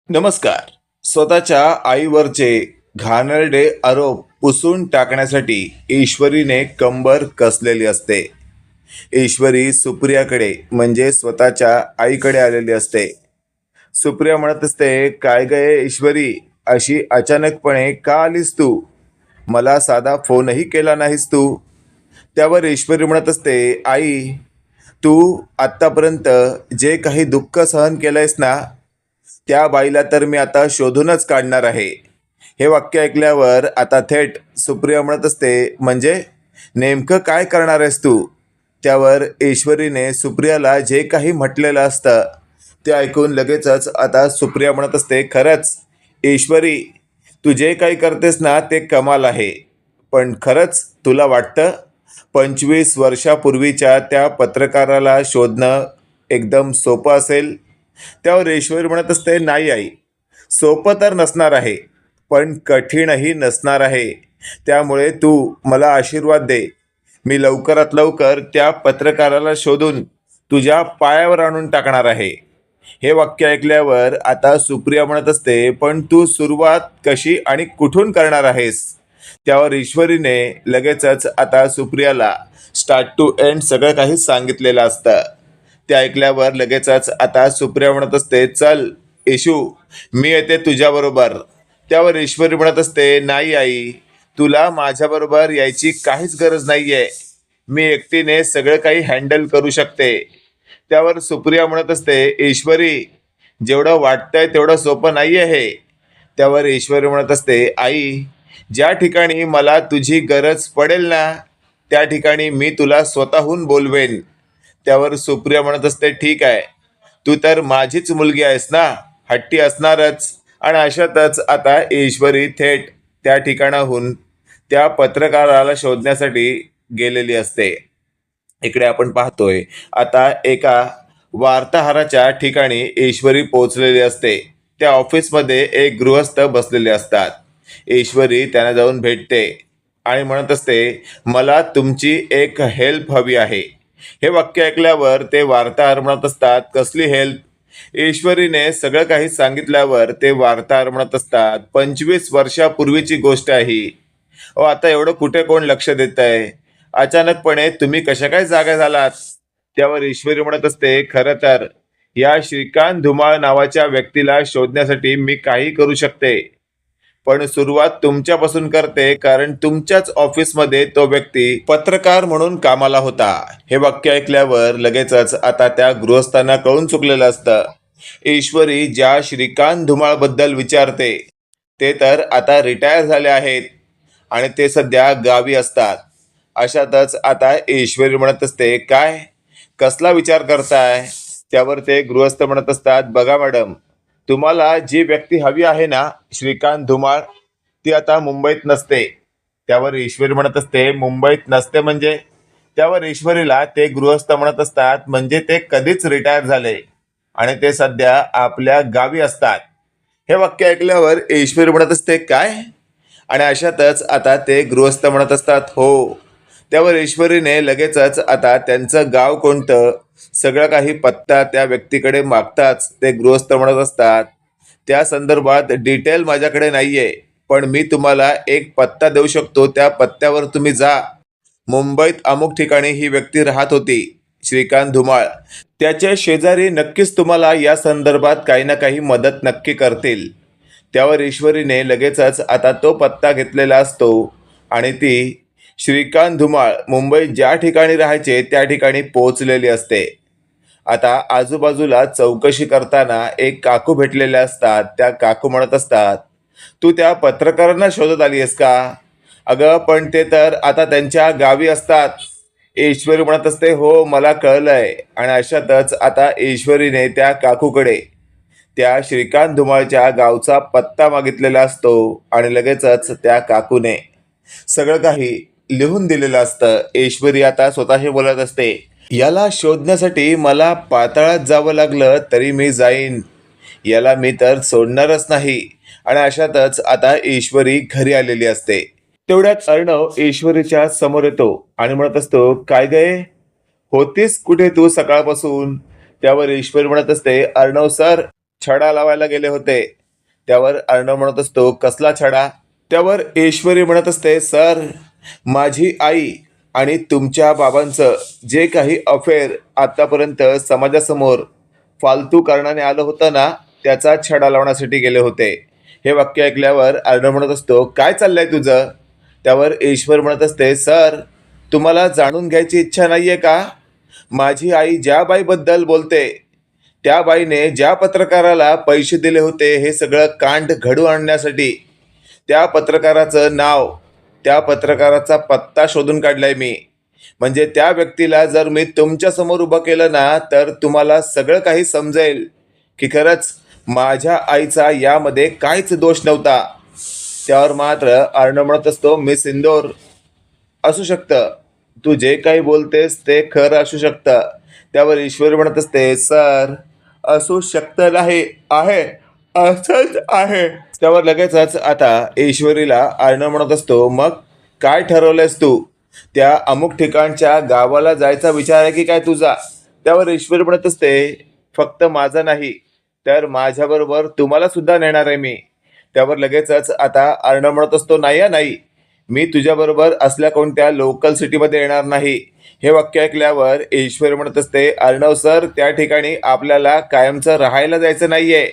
नमस्कार. स्वतःच्या आईवरचे घाणेरडे आरोप पुसून टाकण्यासाठी ईश्वरीने कंबर कसलेली असते. ईश्वरी सुप्रियाकडे म्हणजे स्वतःच्या आईकडे आलेली असते. सुप्रिया म्हणत असते, काय गये ईश्वरी, अशी अचानकपणे का आलीस तू? मला साधा फोनही केला नाहीस तू. त्यावर ईश्वरी म्हणत असते, आई, तू आत्तापर्यंत जे काही दुःख सहन केलंयस ना, त्या बाईला तर मी आता शोधूनच काढणार आहे. हे वाक्य ऐकल्यावर आता थेट सुप्रिया म्हणत असते, म्हणजे नेमकं काय करणार आहेस तू? त्यावर ईश्वरीने सुप्रियाला जे काही म्हटलेलं असतं ते ऐकून लगेचच आता सुप्रिया म्हणत असते, खरंच ईश्वरी, तू जे काही करतेस ना ते कमाल आहे. पण खरंच तुला वाटतं 25 वर्षापूर्वीच्या त्या पत्रकाराला शोधणं एकदम सोपं असेल? त्यावर ईश्वरी म्हणत असते, नाही आई, सोपं तर नसणार आहे, पण कठीणही नसणार आहे. त्यामुळे तू मला आशीर्वाद दे. मी लवकरात लवकर त्या पत्रकाराला शोधून तुझ्या पायावर आणून टाकणार आहे. हे वाक्य ऐकल्यावर आता सुप्रिया म्हणत असते, पण तू सुरुवात कशी आणि कुठून करणार आहेस? त्यावर ईश्वरीने लगेचच आता सुप्रियाला स्टार्ट टू एंड सगळं काही सांगितलेलं असतं. ते ऐकल्यावर लगेचच आता सुप्रिया म्हणत असते, चल येशू, मी येते तुझ्याबरोबर. त्यावर ईश्वरी म्हणत असते, नाही आई, तुला माझ्याबरोबर यायची काहीच गरज नाहीये. मी एकटीने सगळं काही हँडल करू शकते. त्यावर सुप्रिया म्हणत असते, ईश्वरी, जेवढं वाटतंय तेवढं सोपं नाहीये हे. त्यावर ईश्वरी म्हणत असते, आई, ज्या ठिकाणी मला तुझी गरज पडेल ना, त्या ठिकाणी मी तुला स्वतःहून बोलवेन. त्यावर सुप्रिया म्हणत असते, ठीक आहे, तू तर माझीच मुलगी आहेस ना, हट्टी असणारच. आणि अशातच आता ईश्वरी थेट त्या ठिकाणाहून त्या पत्रकाराला शोधण्यासाठी गेलेली असते. इकडे आपण पाहतोय आता एका वार्ताहराच्या ठिकाणी ईश्वरी पोहोचलेली असते. त्या ऑफिसमध्ये एक गृहस्थ बसलेले असतात. ईश्वरी त्यांना जाऊन भेटते आणि म्हणत असते, मला तुमची एक हेल्प हवी आहे. हे वाक्य ऐकल्यावर ते वार्ताहर म्हणत असतात, कसली हेल्प? ईश्वरीने सगळं काही सांगितल्यावर ते वार्ताहर म्हणत असतात, 25 वर्षापूर्वीची गोष्ट आहे. आता एवढं कुठे कोण लक्ष देत आहे? अचानकपणे तुम्ही कशा काय जागा झालात? त्यावर ईश्वरी म्हणत असते, खरं तर या श्रीकांत धुमाळ नावाच्या व्यक्तीला शोधण्यासाठी मी काही करू शकते, पण सुरुवात तुमच्यापासून करते, कारण तुमच्याच ऑफिसमध्ये तो व्यक्ती पत्रकार म्हणून कामाला होता. हे वाक्य ऐकल्यावर लगेचच आता त्या गृहस्थांना कळून चुकलेलं असतं. ईश्वरी ज्या श्रीकांत धुमाळ बद्दल विचारते ते तर आता रिटायर झाले आहेत आणि ते सध्या गावी असतात. अशातच आता ईश्वरी म्हणत असते, काय, कसला विचार करताय? त्यावर ते गृहस्थ म्हणत असतात, बघा मॅडम, तुम्हाला जी व्यक्ती हवी आहे ना, श्रीकांत धुमाळ, ती आता मुंबईत नसते. त्यावर ईश्वरी म्हणत असते, मुंबईत नसते म्हणजे? त्यावर ईश्वरीला ते गृहस्थ म्हणत असतात, म्हणजे ते कधीच रिटायर झाले आणि ते सध्या आपल्या गावी असतात. हे वाक्य ऐकल्यावर ईश्वरी म्हणत असते, काय? आणि अशातच आता ते गृहस्थ म्हणत असतात, हो. त्यावर ईश्वरीने लगेचच आता त्यांचं गाव कोणतं, सगळं काही पत्ता त्या व्यक्तीकडे मागताच ते गृहस्थ म्हणत असतात, त्या संदर्भात डिटेल माझ्याकडे नाहीये, पण मी तुम्हाला एक पत्ता देऊ शकतो. त्या पत्त्यावर तुम्ही जा. मुंबईत अमुक ठिकाणी ही व्यक्ती राहत होती, श्रीकांत धुमाळ. त्याच्या शेजारी नक्कीच तुम्हाला या संदर्भात काही ना काही मदत नक्की करतील. त्यावर ईश्वरीने लगेचच आता तो पत्ता घेतलेला असतो आणि ती श्रीकांत धुमाळ मुंबईत ज्या ठिकाणी राहायचे त्या ठिकाणी पोहोचलेली असते. आता आजूबाजूला चौकशी करताना एक काकू भेटलेल्या असतात. त्या काकू म्हणत असतात, तू त्या पत्रकारांना शोधत आली आहेस का? अगं, पण ते तर आता त्यांच्या गावी असतात. ईश्वरी म्हणत असते, हो, मला कळलंय. आणि अशातच आता ईश्वरीने त्या काकूकडे त्या श्रीकांत धुमाळच्या गावचा पत्ता मागितलेला असतो आणि लगेचच त्या काकूने सगळं काही लिहून दिलेलं असतं. ईश्वरी आता स्वतःशी बोलत असते, याला शोधण्यासाठी मला पाताळात जावं लागलं तरी मी जाईन, याला मी तर सोडणारच नाही. आणि अशातच आता ईश्वरी घरी आलेली असते. तेवढ्यात अर्णव ईश्वरीच्या समोर येतो आणि म्हणत असतो, काय गये, होतीस कुठे तू सकाळपासून? त्यावर ईश्वरी म्हणत असते, अर्णव सर, छडा लावायला गेले होते. त्यावर अर्णव म्हणत असतो, कसला छडा? त्यावर ईश्वरी म्हणत असते, सर, माझी आई आणि तुमच्या बाबांचं जे काही अफेअर आतापर्यंत समाजासमोर फालतू कारणाने आलं होतं ना, त्याचा छडा लावण्यासाठी गेले होते. हे वाक्य ऐकल्यावर अर्णव म्हणत असतो, काय चाललंय तुझं? त्यावर ईश्वर म्हणत असते, सर, तुम्हाला जाणून घ्यायची इच्छा नाहीये का? माझी आई ज्या बाईबद्दल बोलते, त्या बाईने ज्या पत्रकाराला पैसे दिले होते हे सगळं कांड घडू आणण्यासाठी, त्या पत्रकाराचं नाव, त्या पत्रकाराचा पत्ता शोधून काढलाय मी. म्हणजे त्या व्यक्तीला जर मी तुमच्या समोर उभं केलं ना, तर तुम्हाला सगळं काही समजेल की खरंच माझ्या आईचा यामध्ये काहीच दोष नव्हता. त्यावर मात्र अर्णव म्हणत असतो, मिस इंदोर, असू शकतं, तू जे काही बोलतेस ते खरं असू शकतं. त्यावर ईश्वर म्हणत असते, सर, असू शकतं नाही, आहे, असंच आहे. त्यावर लगेचच आता ईश्वरीला अर्णव म्हणत असतो, मग काय ठरवलंयस तू? त्या अमुक ठिकाणच्या गावाला जायचा विचार आहे की काय तुझा? त्यावर ईश्वर म्हणत असते, फक्त माझा नाही तर माझ्याबरोबर तुम्हाला सुद्धा नेणार आहे मी. त्यावर लगेचच आता अर्णव म्हणत असतो, नाही नाही, मी तुझ्याबरोबर असल्या कोणत्या लोकल सिटीमध्ये येणार नाही. हे वाक्य ऐकल्यावर ईश्वर म्हणत असते, अर्णव सर, त्या ठिकाणी आपल्याला कायमचं राहायला जायचं नाहीये,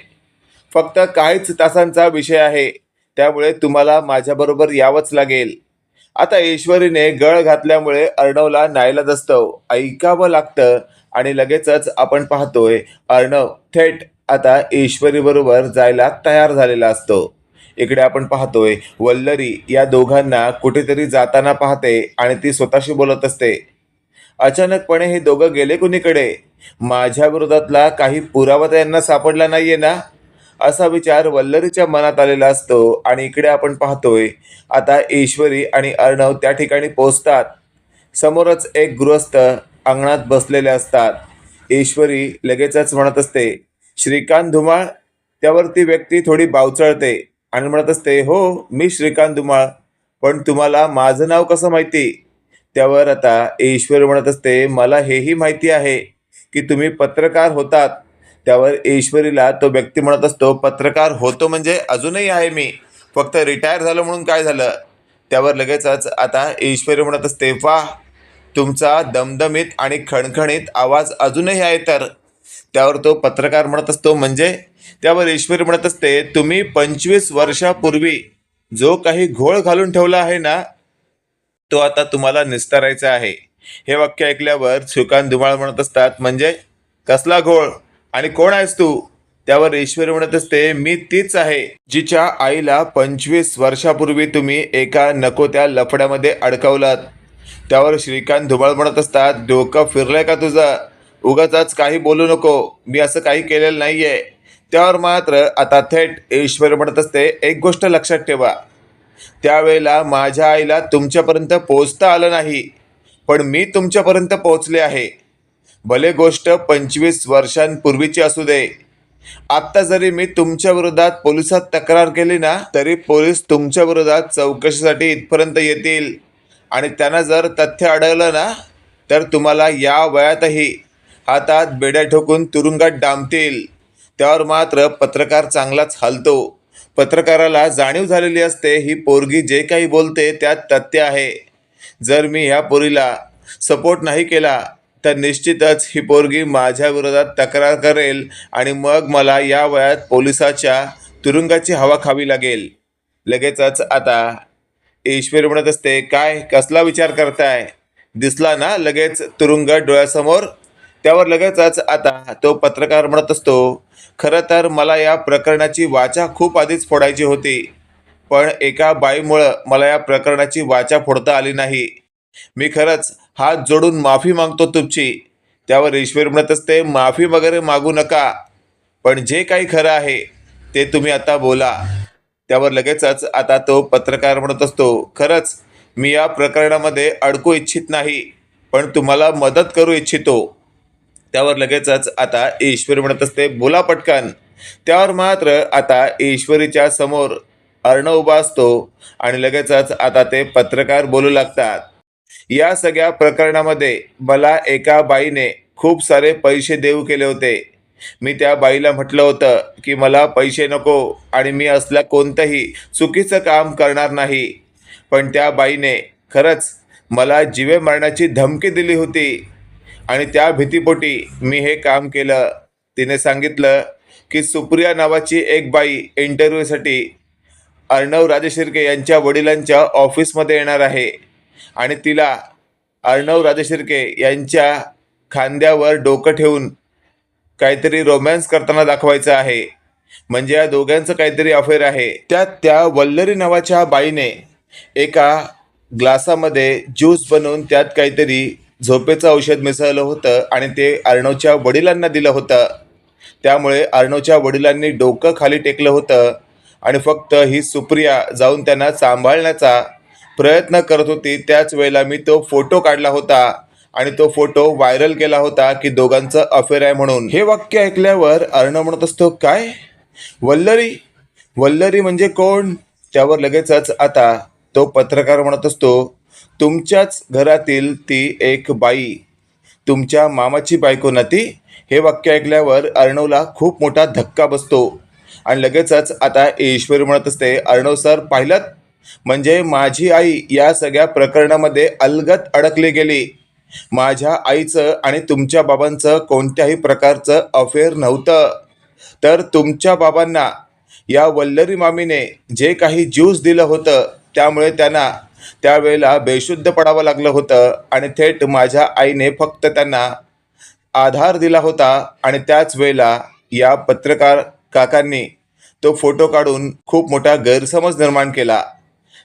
फक्त काहीच तासांचा विषय आहे, त्यामुळे तुम्हाला माझ्याबरोबर यावंच लागेल. आता ईश्वरीने गळ घातल्यामुळे अर्णवला नाईलाज असतो, ऐकावं लागतं. आणि लगेचच आपण पाहतोय अर्णव थेट आता ईश्वरी बरोबर जायला तयार झालेला असतो. इकडे आपण पाहतोय वल्लरी या दोघांना कुठेतरी जाताना पाहते आणि ती स्वतःशी बोलत असते, अचानकपणे हे दोघं गेले कुणीकडे? माझ्या विरोधातला काही पुरावा त्यांना सापडला नाहीये ना, असा विचार वल्लरीच्या मनात आलेला असतो. आणि इकडे आपण पाहतोय आता ईश्वरी आणि अर्णव त्या ठिकाणी पोहोचतात. समोरच एक गृहस्थ अंगणात बसलेले असतात. ईश्वरी लगेचच म्हणत असते, श्रीकांत धुमाळ. त्यावर ती व्यक्ती थोडी बावचळते आणि म्हणत असते, हो, मी श्रीकांत धुमाळ, पण तुम्हाला माझं नाव कसं माहिती? त्यावर आता ईश्वरी म्हणत असते, मला हेही माहिती आहे की तुम्ही पत्रकार होतात. त्यावर ईश्वरीला तो व्यक्ती म्हणत असतो, पत्रकार होतो म्हणजे अजूनही आहे मी, फक्त रिटायर झालो म्हणून काय झालं? त्यावर लगेचच आता ईश्वरी म्हणत असते, वाह, तुमचा दमदमीत आणि खणखणीत आवाज अजूनही आहे तर? त्यावर तो पत्रकार म्हणत असतो, म्हणजे? त्यावर ईश्वरी म्हणत असते, तुम्ही 25 वर्षापूर्वी जो काही घोळ घालून ठेवला आहे ना, तो आता तुम्हाला निस्तारायचा आहे. हे वाक्य ऐकल्यावर श्रीकांत धुमाळ म्हणत असतात, म्हणजे कसला घोळ आणि कोण आहेस तू? त्यावर ईश्वरी म्हणत असते, मी तीच आहे जिच्या आईला 25 वर्षापूर्वी तुम्ही एका नको त्या लफड्यामध्ये अडकवलात. त्यावर श्रीकांत धुमाळ म्हणत असतात, डोकं फिरलंय का तुझं? उगाच काही बोलू नको, मी असं काही केलेलं नाहीये. त्यावर मात्र आता थेट ईश्वरी म्हणत असते, एक गोष्ट लक्षात ठेवा, त्यावेळेला माझ्या आईला तुमच्यापर्यंत पोहोचता आलं नाही, पण मी तुमच्यापर्यंत पोहोचले आहे. भले गोष्ट 25 वर्षांपूर्वीची असू दे. आत्ता जरी मी तुमच्या विरोधात पोलिसात तक्रार केली ना, तरी पोलीस तुमच्या विरोधात चौकशीसाठी इथपर्यंत येतील आणि त्यांना जर तथ्य आढळलं ना, तर तुम्हाला या वयातही हातात बेड्या ठोकून तुरुंगात डांबतील. त्यावर मात्र पत्रकार चांगलाच हलतो. पत्रकाराला जाणीव झालेली असते, ही पोरगी जे काही बोलते त्यात तथ्य आहे. जर मी ह्या पोरीला सपोर्ट नाही केला तर निश्चितच ही पोरगी माझ्या विरोधात तक्रार करेल आणि मग मला या वयात पोलिसाच्या तुरुंगाची हवा खावी लागेल. लगेचच आता ईश्वरी म्हणत असते, काय कसला विचार करताय? दिसला ना लगेच तुरुंग डोळ्यासमोर? त्यावर लगेचच आता तो पत्रकार म्हणत असतो, खरं तर मला या प्रकरणाची वाचा खूप आधीच फोडायची होती, पण एका बाईमुळं मला या प्रकरणाची वाचा फोडता आली नाही. मी खरंच हात जोडून माफी मागतो तुमची. त्यावर ईश्वर म्हणत असते, माफी वगैरे मागू नका, पण जे काही खरं आहे ते तुम्ही आता बोला. त्यावर लगेचच आता तो पत्रकार म्हणत असतो, खरंच मी या प्रकरणामध्ये अडकू इच्छित नाही, पण तुम्हाला मदत करू इच्छितो. त्यावर लगेचच आता ईश्वरी म्हणत असते, बोला पटकन. त्यावर मात्र आता ईश्वरीच्या समोर अर्णव उभा असतो आणि लगेचच आता ते पत्रकार बोलू लागतात. या सगळ्या प्रकरणामध्ये मला एका बाईने खूप सारे पैसे देऊ केले होते. मी त्या बाईला म्हटलं होतं की मला पैसे नको आणि मी असलं कोणतंही चुकीचं काम करणार नाही, पण त्या बाईने खरंच मला जीवे मारण्याची धमकी दिली होती आणि त्या भीतीपोटी मी हे काम केलं. तिने सांगितलं की सुप्रिया नावाची एक बाई इंटरव्ह्यूसाठी अर्णव राजशिर्के यांच्या वडिलांच्या ऑफिसमध्ये येणार आहे आणि तिला अर्णव राजशिर्के यांच्या खांद्यावर डोकं ठेवून काहीतरी रोमॅन्स करताना दाखवायचं आहे. म्हणजे या दोघांचं काहीतरी अफेअर आहे. त्यात त्या वल्लरी नावाच्या बाईने एका ग्लासामध्ये ज्यूस बनवून त्यात काहीतरी झोपेचं औषध मिसळलं होतं आणि ते अर्णवच्या वडिलांना दिलं होतं. त्यामुळे अर्णवच्या वडिलांनी डोकं खाली टेकलं होतं आणि फक्त ही सुप्रिया जाऊन त्यांना सांभाळण्याचा प्रयत्न करत होती. त्याच वेळेला मी तो फोटो काढला होता आणि तो फोटो व्हायरल केला होता की दोघांचं अफेअर आहे म्हणून. हे वाक्य ऐकल्यावर अर्णव म्हणत असतो, काय वल्लरी? वल्लरी म्हणजे कोण? त्यावर लगेचच आता तो पत्रकार म्हणत असतो, तुमच्याच घरातील ती एक बाई, तुमच्या मामाची बायको ना ती? हे वाक्य ऐकल्यावर अर्णवला खूप मोठा धक्का बसतो आणि लगेचच आता ईश्वरी म्हणत असते, अर्णव सर पाहिलं, म्हणजे माझी आई या सगळ्या प्रकरणामध्ये अलगद अडकली गेली. माझ्या आईचं आणि तुमच्या बाबांचं कोणत्याही प्रकारचं अफेअर नव्हतं, तर तुमच्या बाबांना या वल्लरी मामीने जे काही ज्यूस दिलं होतं त्यामुळे त्यांना त्यावेळेला बेशुद्ध पडावं लागलं होतं आणि थेट माझ्या आईने फक्त त्यांना आधार दिला होता. आणि त्याच वेळेला या पत्रकार काकांनी तो फोटो काढून खूप मोठा गैरसमज निर्माण केला.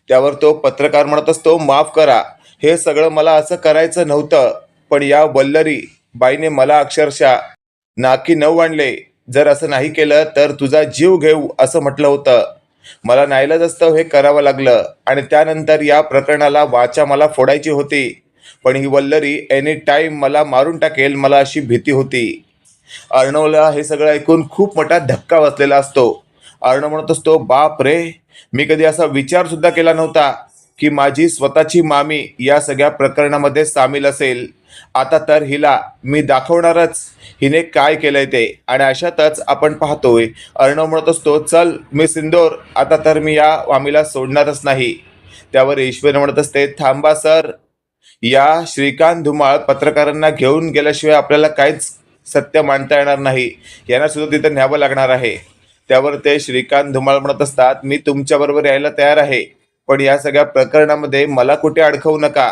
त्यावर तो पत्रकार म्हणत असतो, माफ करा, हे सगळं मला असं करायचं नव्हतं, पण या वल्लरी बाईने मला अक्षरशः नाकी नऊ आणले. जर असं नाही केलं तर तुझा जीव घेऊ असं म्हटलं होतं. मला नाईलाजास्तव हे करावं लागलं आणि त्यानंतर या प्रकरणाला वाचा मला फोडायची होती, पण ही वल्लरी एनी टाईम मला मारून टाकेल, मला अशी भीती होती. अर्णवला हे सगळं ऐकून खूप मोठा धक्का बसलेला असतो. अर्णव म्हणत असतो, बाप रे, मी कधी असा विचारसुद्धा केला नव्हता की माझी स्वतःची मामी या सगळ्या प्रकरणामध्ये सामील असेल. आता तर हिला मी दाखवणारच हिने काय केलंय ते. आणि अशातच आपण पाहतोय अर्णव म्हणत असतो, चल मी सिंदोर, आता तर मी या मामीला सोडणारच नाही. त्यावर ईश्वर म्हणत असते, थांबा सर, या श्रीकांत धुमाळ पत्रकारांना घेऊन गेल्याशिवाय आपल्याला काहीच सत्य मांडता येणार नाही, यांना सुद्धा तिथं न्यावं लागणार आहे. त्यावर ते श्रीकांत धुमाळ म्हणत असतात, मी तुमच्याबरोबर यायला तयार आहे, पण या सगळ्या प्रकरणामध्ये मला कुठे अडकवू नका.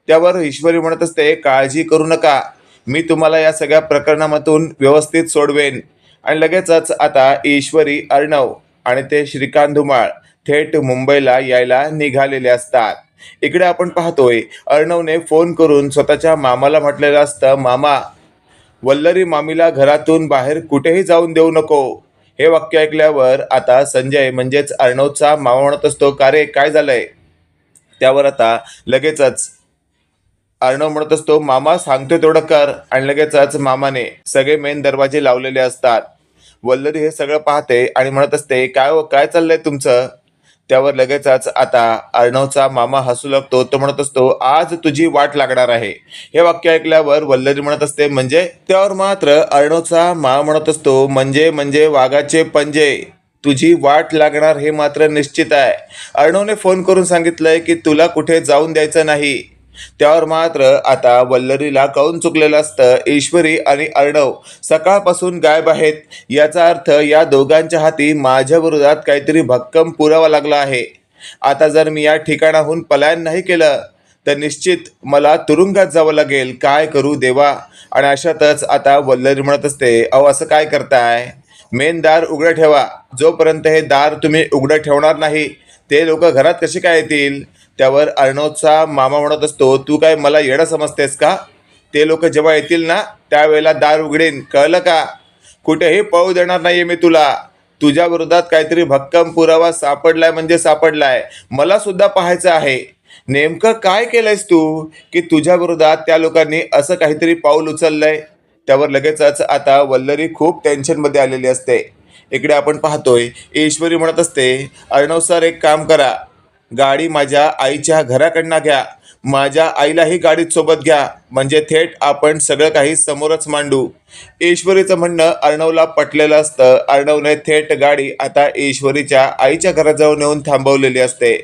त्यावर ईश्वरी म्हणत असते, काळजी करू नका, मी तुम्हाला या सगळ्या प्रकरणामधून व्यवस्थित सोडवेन. आणि लगेचच आता ईश्वरी, अर्णव आणि ते श्रीकांत धुमाळ थेट मुंबईला यायला निघालेले असतात. इकडे आपण पाहतोय अर्णवने फोन करून स्वतःच्या मामाला म्हटलेलं असतं, मामा, वल्लरी मामीला घरातून बाहेर कुठेही जाऊन देऊ नको. हे वाक्य ऐकल्यावर आता संजय म्हणजेच अर्णवचा मामा म्हणत असतो, का रे काय झालंय? त्यावर आता लगेचच अर्णव म्हणत असतो, मामा सांगतोय तेवढं कर. आणि लगेचच मामाने सगळे मेन दरवाजे लावलेले असतात. वल्लरी हे सगळं पाहते आणि म्हणत असते, काय चाललंय तुमचं? त्यावर लगेचच आता अर्णवचा मामा हसू लागतो. तो म्हणत असतो, आज तुझी वाट लागणार आहे. हे वाक्य ऐकल्यावर वल्लरी म्हणत असते, म्हणजे? त्यावर मात्र अर्णवचा मामा म्हणत असतो, म्हणजे वाघाचे पंजे, तुझी वाट लागणार हे मात्र निश्चित आहे. अर्णवने फोन करून सांगितलंय की तुला कुठे जाऊन द्यायचं नाही. त्यावर मात्र आता वल्लरीला कळून चुकलेलं असतं, ईश्वरी आणि अर्णव सकाळपासून गायब आहेत. याचा अर्थ या दोघांच्या हाती माझ्या विरोधात काहीतरी भक्कम पुरावा लागला आहे. आता जर मी या ठिकाणाहून पलायन नाही केलं तर निश्चित मला तुरुंगात जावं लागेल. काय करू देवा? आणि अशातच आता वल्लरी म्हणत असते, अहो असं काय करताय? मेन दार उघडं ठेवा. जोपर्यंत हे दार तुम्ही उघडं ठेवणार नाही ते लोक घरात कसे काय येतील? त्यावर अर्णवचा मामा म्हणत असतो, तू काय मला येडं समजतेस का? ते लोक जेव्हा येतील ना त्यावेळेला दार उघडेन, कळलं का? कुठेही पळू देणार नाहीये मी तुला. तुझ्या विरोधात काहीतरी भक्कम पुरावा सापडलाय म्हणजे सापडलाय. मला सुद्धा पाहायचं आहे नेमकं काय केलंयस तू की तुझ्या विरोधात त्या लोकांनी असं काहीतरी पाऊल उचललंय. त्यावर लगेचच आता वल्लरी खूप टेन्शनमध्ये आलेली असते. इकडे आपण पाहतोय ईश्वरी म्हणत असते, अर्णव सर एक काम करा, गाडी माझ्या आईच्या घराकडनं घ्या, माझ्या आईलाही गाडीत सोबत घ्या, म्हणजे थेट आपण सगळं काही समोरच मांडू. ईश्वरीचं म्हणणं अर्णवला पटलेलं असतं. अर्णवने थेट गाडी आता ईश्वरीच्या आईच्या घराजवळ नेऊन थांबवलेली असते.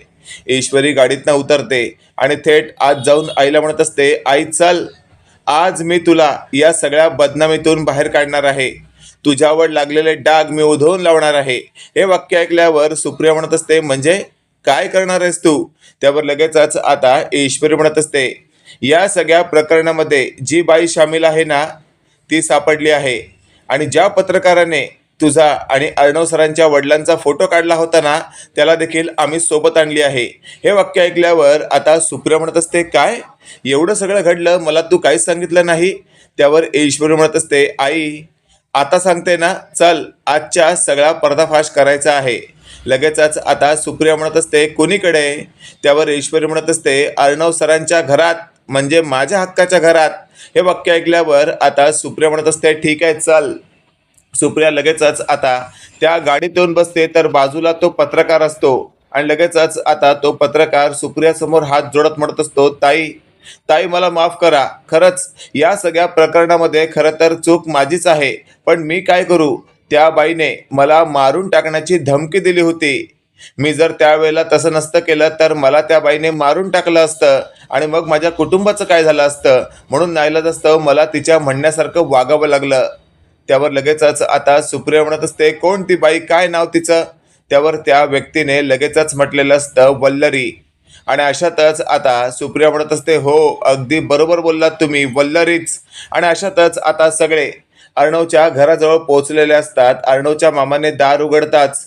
ईश्वरी गाडीतनं उतरते आणि थेट आत जाऊन आईला म्हणत असते, आई चल, आज मी तुला या सगळ्या बदनामीतून बाहेर काढणार आहे. तुझ्यावर लागलेले डाग मी उधळून लावणार आहे. हे वाक्य ऐकल्यावर सुप्रिया म्हणत असते, म्हणजे काय करणार आहेस तू? त्यावर लगेचच आता ईश्वरी म्हणत असते, या सगळ्या प्रकरणामध्ये जी बाई सामील आहे ना, ती सापडली आहे. आणि ज्या पत्रकाराने तुझा आणि अर्णव सरांच्या वडिलांचा फोटो काढला होता ना, त्याला देखील आम्ही सोबत आणली आहे. हे वाक्य ऐकल्यावर आता सुप्रिया म्हणत असते, काय एवढं सगळं घडलं, मला तू काहीच सांगितलं नाही? त्यावर ईश्वरी म्हणत असते, आई आता सांगते ना, चल, आजच्या सगळा पर्दाफाश करायचा आहे. लगेचच आता सुप्रिया म्हणत असते, कुणीकडे? त्यावर ईश्वरी म्हणत असते, अर्णव सरांच्या घरात, म्हणजे माझ्या हक्काच्या घरात. हे वाक्य ऐकल्यावर आता सुप्रिया म्हणत असते, ठीक आहे चल. सुप्रिया लगेचच आता त्या गाडीतून बसते, तर बाजूला तो पत्रकार असतो आणि लगेचच आता तो पत्रकार सुप्रियासमोर हात जोडत म्हणत असतो, ताई ताई मला माफ करा, खरंच या सगळ्या प्रकरणामध्ये खरं तर चूक माझीच आहे, पण मी काय करू? त्या बाईने मला मारून टाकण्याची धमकी दिली होती. मी जर त्यावेळेला तसं नसतं केलं तर मला त्या बाईने मारून टाकलं असतं आणि मग माझ्या कुटुंबाचं काय झालं असतं. म्हणून नाईलाजास्तव मला तिच्या म्हणण्यासारखं वागावं लागलं. त्यावर लगेचच आता सुप्रिया म्हणत असते, कोण ती बाई, काय नाव तिचं? त्यावर त्या व्यक्तीने लगेचच म्हटलेलं असतं, वल्लरी. आणि अशातच आता सुप्रिया म्हणत असते, हो अगदी बरोबर बोललात तुम्ही, वल्लरीच. आणि अशातच आता सगळे अर्णवच्या घराजवळ पोहोचलेले असतात. अर्णवच्या मामाने दार उघडताच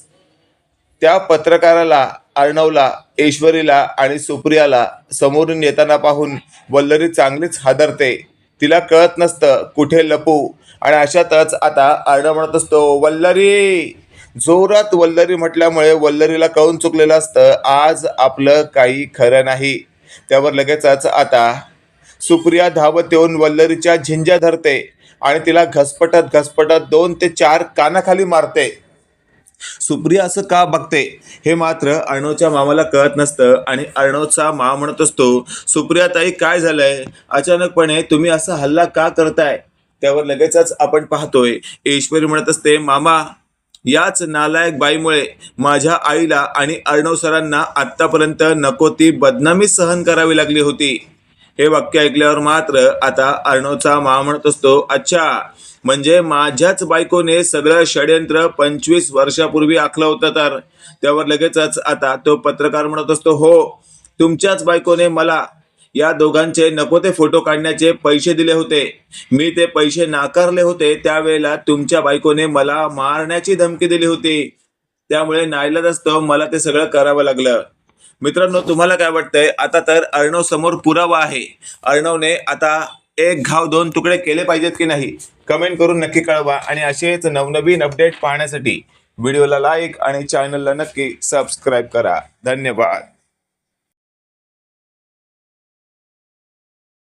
त्या पत्रकाराला, अर्णवला, ईश्वरीला आणि सुप्रियाला समोरून येताना पाहून वल्लरी चांगलीच हादरते. तिला कळत नसतं कुठे लपू. आणि अशातच आता अर्णव म्हणत असतो, वल्लरी. जोरात वल्लरी म्हटल्यामुळे वल्लरीला कळून चुकलेलं असतं, आज आपलं काही खरं नाही. त्यावर लगेचच आता सुप्रिया धावत येऊन वल्लरीच्या झिंज्या धरते आणि तिला घसपटत घसपटत 2 ते 4 कानाखाली मारते. सुप्रिया असं का बघते हे मात्र अर्णवच्या मामाला कळत नसतं आणि अर्णवचा मामा म्हणत असतो, सुप्रिया ताई काय झालंय? अचानकपणे तुम्ही असा हल्ला का करताय? त्यावर लगेचच आपण पाहतोय ईश्वरी म्हणत असते, मामा याच नालायक बाईमुळे माझ्या आईला आणि अर्णव सरांना आत्तापर्यंत नको ती बदनामी सहन करावी लागली होती. हे वाक्य ऐकल्यावर मात्र आता अर्णवचा मामा म्हणत असतो, अच्छा, म्हणजे माझ्याच बायकोने सगळं षड्यंत्र 25 वर्षापूर्वी आखलं होतं तर? त्यावर लगेचच आता तो पत्रकार म्हणत असतो, हो, तुमच्याच बायकोने मला या दोघांचे नको ते फोटो काढण्याचे पैसे दिले होते. मी ते पैसे नाकारले होते. त्यावेळेला तुमच्या बायकोने मला मारण्याची धमकी दिली होती. त्यामुळे नाईलाजास्तव मला ते सगळं करावं लागलं. मित्रांनो, तुम्हाला काय वाटतंय? आता तर अर्णव समोर पुरावा आहे. अर्णवने आता एक घाव 2 तुकडे केले पाहिजेत की नाही? कमेंट करून नक्की कळवा. आणि असेच नवनवीन अपडेट पाहण्यासाठी व्हिडिओला लाईक आणि चॅनलला नक्की सबस्क्राईब करा. धन्यवाद.